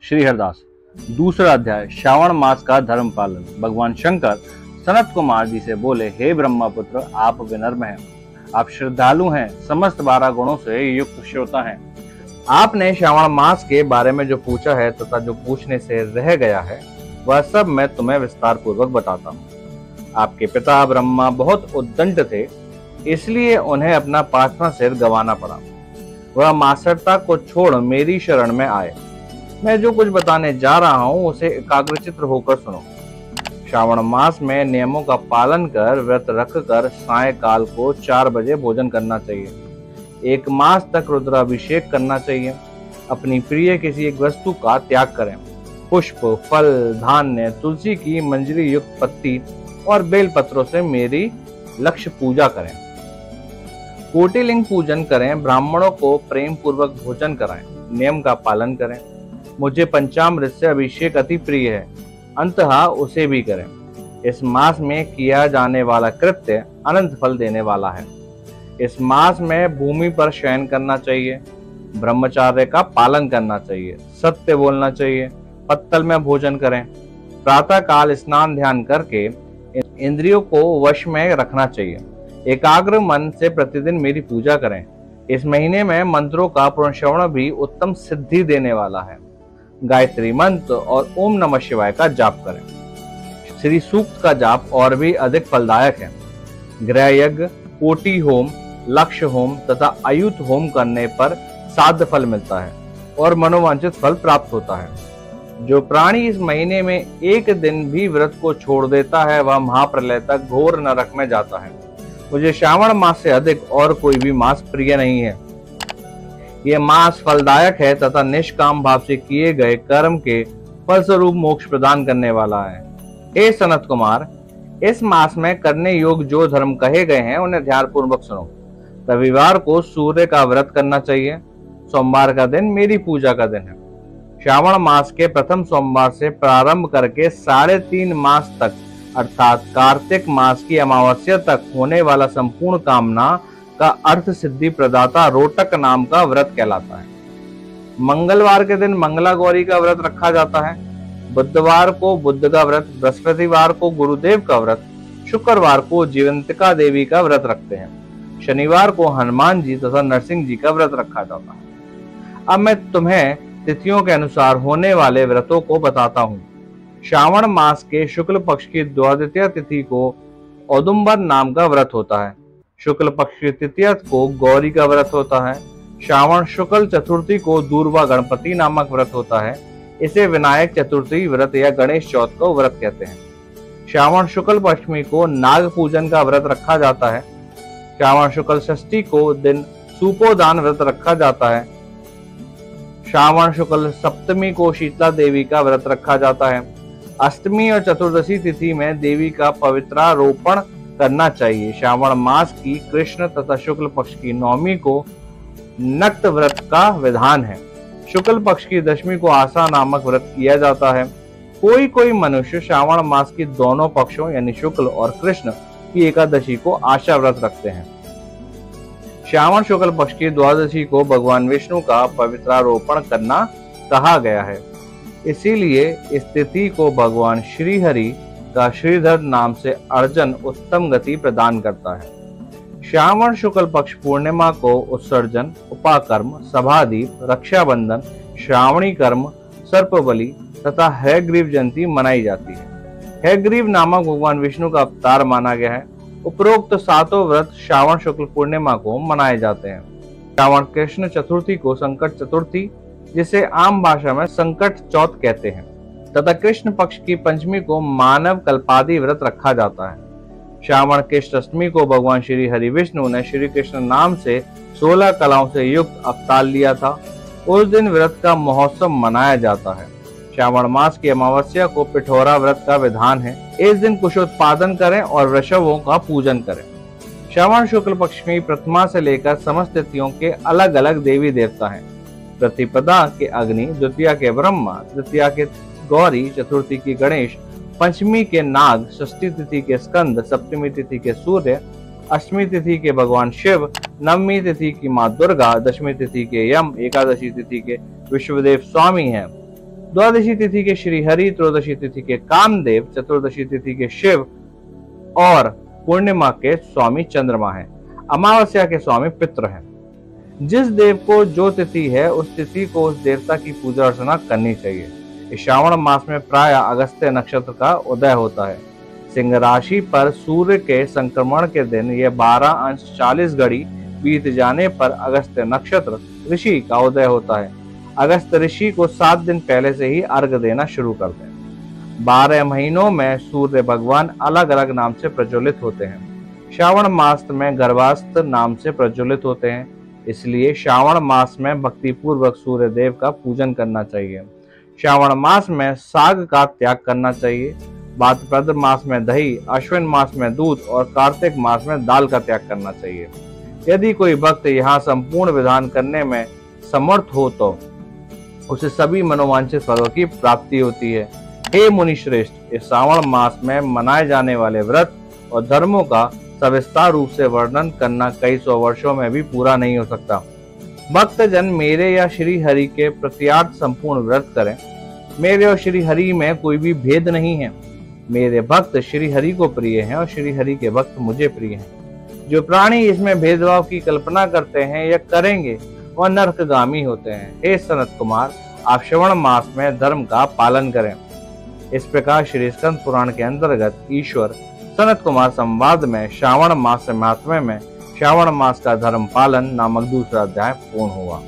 श्री हरदास। दूसरा अध्याय, श्रावण मास का धर्म पालन। भगवान शंकर सनत कुमार जी से बोले, हे ब्रह्मपुत्र, आप विनम्र हैं, आप श्रद्धालु हैं, समस्त 12 गुणों से युक्त श्रोता हैं। आपने श्रावण मास के बारे में जो पूछा है तथा जो पूछने से रह गया है वह सब मैं तुम्हें विस्तार पूर्वक बताता हूँ। आपके पिता ब्रह्मा बहुत उद्दंड थे, इसलिए उन्हें अपना 5वां सिर गंवाना पड़ा। वह मासरता को छोड़ मेरी शरण में आए। मैं जो कुछ बताने जा रहा हूँ उसे एकाग्रचित्त होकर सुनो। श्रावण मास में नियमों का पालन कर व्रत रखकर सायंकाल को 4 बजे भोजन करना चाहिए। 1 मास तक रुद्राभिषेक करना चाहिए। अपनी प्रिय किसी एक वस्तु का त्याग करें। पुष्प, फल, धान्य, तुलसी की मंजरी युक्त पत्ती और बेल पत्रों से मेरी लक्ष्य पूजा करें। कोटिलिंग पूजन करें। ब्राह्मणों को प्रेम पूर्वक भोजन कराएं। नियम का पालन करें। मुझे पंचामृत से अभिषेक अति प्रिय है, अंततः उसे भी करें। इस मास में किया जाने वाला कृत्य अनंत फल देने वाला है। इस मास में भूमि पर शयन करना चाहिए। ब्रह्मचर्य का पालन करना चाहिए। सत्य बोलना चाहिए। पत्तल में भोजन करें। प्रातः काल स्नान ध्यान करके इंद्रियों को वश में रखना चाहिए। एकाग्र मन से प्रतिदिन मेरी पूजा करें। इस महीने में मंत्रों का पुनश्रवण भी उत्तम सिद्धि देने वाला है। गायत्री मंत्र और ओम नमः शिवाय का जाप करें। श्री सूक्त का जाप और भी अधिक फलदायक है। गृह यज्ञ, कोटि होम, लक्ष्य होम तथा अयुत होम करने पर साध्य फल मिलता है और मनोवांछित फल प्राप्त होता है। जो प्राणी इस महीने में एक दिन भी व्रत को छोड़ देता है वह महाप्रलय तक घोर नरक में जाता है। मुझे श्रावण मास से अधिक और कोई भी मास प्रिय नहीं है। यह मास फलदायक है तथा निष्काम भाव से किए गए कर्म के फलस्वरूप मोक्ष प्रदान करने वाला है। हे सनत कुमार, इस मास में करने योग्य जो धर्म कहे गए हैं उन्हें ध्यान पूर्वक सुनो। रविवार को सूर्य का व्रत करना चाहिए। सोमवार का दिन मेरी पूजा का दिन है। श्रावण मास के प्रथम सोमवार से प्रारंभ करके 3.5 मास तक अर्थात कार्तिक मास की अमावस्या तक होने वाला संपूर्ण कामना का अर्थ सिद्धि प्रदाता रोटक नाम का व्रत कहलाता है। मंगलवार के दिन मंगला गौरी का व्रत रखा जाता है। बुधवार को बुद्ध का व्रत, बृहस्पतिवार को गुरुदेव का व्रत, शुक्रवार को जीवंतिका देवी का व्रत रखते हैं। शनिवार को हनुमान जी तथा नरसिंह जी का व्रत रखा जाता है। अब मैं तुम्हें तिथियों के अनुसार होने वाले व्रतों को बताता हूँ। श्रावण मास के शुक्ल पक्ष की द्वादशीय तिथि को औदुंबर नाम का व्रत होता है। शुक्ल पक्ष की तृतीया को गौरी का व्रत होता है। श्रावण शुक्ल चतुर्थी को दूर्वा गणपति नामक व्रत होता है। इसे विनायक चतुर्थी व्रत या गणेश चौथ को व्रत कहते हैं। श्रावण शुक्ल पश्चिमी को नाग पूजन का व्रत रखा जाता है। श्रावण शुक्ल षष्ठी को दिन सुपोदान व्रत रखा जाता है। श्रावण शुक्ल सप्तमी को शीतला देवी का व्रत रखा जाता है। अष्टमी और चतुर्दशी तिथि में देवी का पवित्रारोपण करना चाहिए। श्रावण मास की कृष्ण तथा शुक्ल पक्ष की नवमी को नक्त व्रत का विधान है। शुक्ल पक्ष की दशमी को आशा नामक व्रत किया जाता है। कोई कोई मनुष्य श्रावण मास की दोनों पक्षों यानी शुक्ल और कृष्ण की एकादशी को आशा व्रत रखते हैं। श्रावण शुक्ल पक्ष की द्वादशी को भगवान विष्णु का पवित्रारोपण करना कहा गया है। इसीलिए इस तिथि को भगवान श्री हरि का श्रीधर नाम से अर्जन उत्तम गति प्रदान करता है। श्रावण शुक्ल पक्ष पूर्णिमा को उत्सर्जन, उपाकर्म, सभादीप, रक्षाबंधन, श्रावणी कर्म, सर्पबलि तथा हयग्रीव जयंती मनाई जाती है। हयग्रीव नामक भगवान विष्णु का अवतार माना गया है। उपरोक्त 7 व्रत श्रावण शुक्ल पूर्णिमा को मनाए जाते हैं। श्रावण कृष्ण चतुर्थी को संकट चतुर्थी, जिसे आम भाषा में संकट चौथ कहते हैं, तथा कृष्ण पक्ष की पंचमी को मानव कल्पादि व्रत रखा जाता है। श्रावण कृष्ण अष्टमी को भगवान श्री हरि विष्णु ने श्री कृष्ण नाम से 16 कलाओं से युक्त अवतार लिया था। उस दिन व्रत का महोत्सव मनाया जाता है। श्रावण मास की अमावस्या को पिठोरा व्रत का विधान है। इस दिन कुशोत्पादन करें और वृषभों का पूजन करें। श्रावण शुक्ल पक्ष में प्रथमा से लेकर समस्त तिथियों के अलग अलग देवी देवता हैं। प्रतिपदा के अग्नि, द्वितीया के ब्रह्मा, तृतीया के गौरी, चतुर्थी की गणेश, पंचमी के नाग, षष्ठी तिथि के स्कंद, सप्तमी तिथि के सूर्य, अष्टमी तिथि के भगवान शिव, नवमी तिथि की माँ दुर्गा, दशमी तिथि के यम, एकादशी तिथि के विश्वदेव स्वामी हैं। द्वादशी तिथि के श्री हरि, त्रयोदशी तिथि के कामदेव, चतुर्दशी तिथि के शिव और पूर्णिमा के स्वामी चंद्रमा हैं। अमावस्या के स्वामी पितृ हैं। जिस देव को जो तिथि है उस तिथि को उस देवता की पूजा अर्चना करनी चाहिए। इस श्रावण मास में प्राय अगस्त्य नक्षत्र का उदय होता है। सिंह राशि पर सूर्य के संक्रमण के दिन यह 12:40 बीत जाने पर अगस्त्य नक्षत्र ऋषि का उदय होता है। अगस्त ऋषि को 7 दिन पहले से ही अर्घ देना शुरू करते हैं। 12 महीनों में सूर्य भगवान अलग अलग नाम से प्रज्वलित होते हैं। श्रावण मास में गर्भास्त्र नाम से प्रज्वलित होते हैं, इसलिए श्रावण मास में भक्ति पूर्वक सूर्य देव का पूजन करना चाहिए। श्रावण मास में साग का त्याग करना चाहिए। भाद्रपद मास में दही, अश्विन मास में दूध और कार्तिक मास में दाल का त्याग करना चाहिए। यदि कोई भक्त यहाँ संपूर्ण विधान करने में समर्थ हो तो उसे सभी मनोवांछित फलों की प्राप्ति होती है। हे मुनि श्रेष्ठ, इस श्रावण मास में मनाए जाने वाले व्रत और धर्मों का सविस्तार रूप से वर्णन करना कई सौ वर्षों में भी पूरा नहीं हो सकता। भक्तजन मेरे या श्री हरि के प्रत्यार्थ संपूर्ण व्रत करें। मेरे और श्री हरि में कोई भी भेद नहीं है। मेरे भक्त श्री हरि को प्रिय हैं और श्री हरि के भक्त मुझे प्रिय हैं। जो प्राणी इसमें भेदभाव की कल्पना करते हैं या करेंगे वह नरकगामी होते हैं। हे सनत कुमार, आप श्रवण मास में धर्म का पालन करें। इस प्रकार श्री स्कंद पुराण के अंतर्गत ईश्वर सनत कुमार संवाद में श्रावण मास से महात्म्य में श्रावण मास का धर्म पालन नामक दूसरा अध्याय पूर्ण हुआ।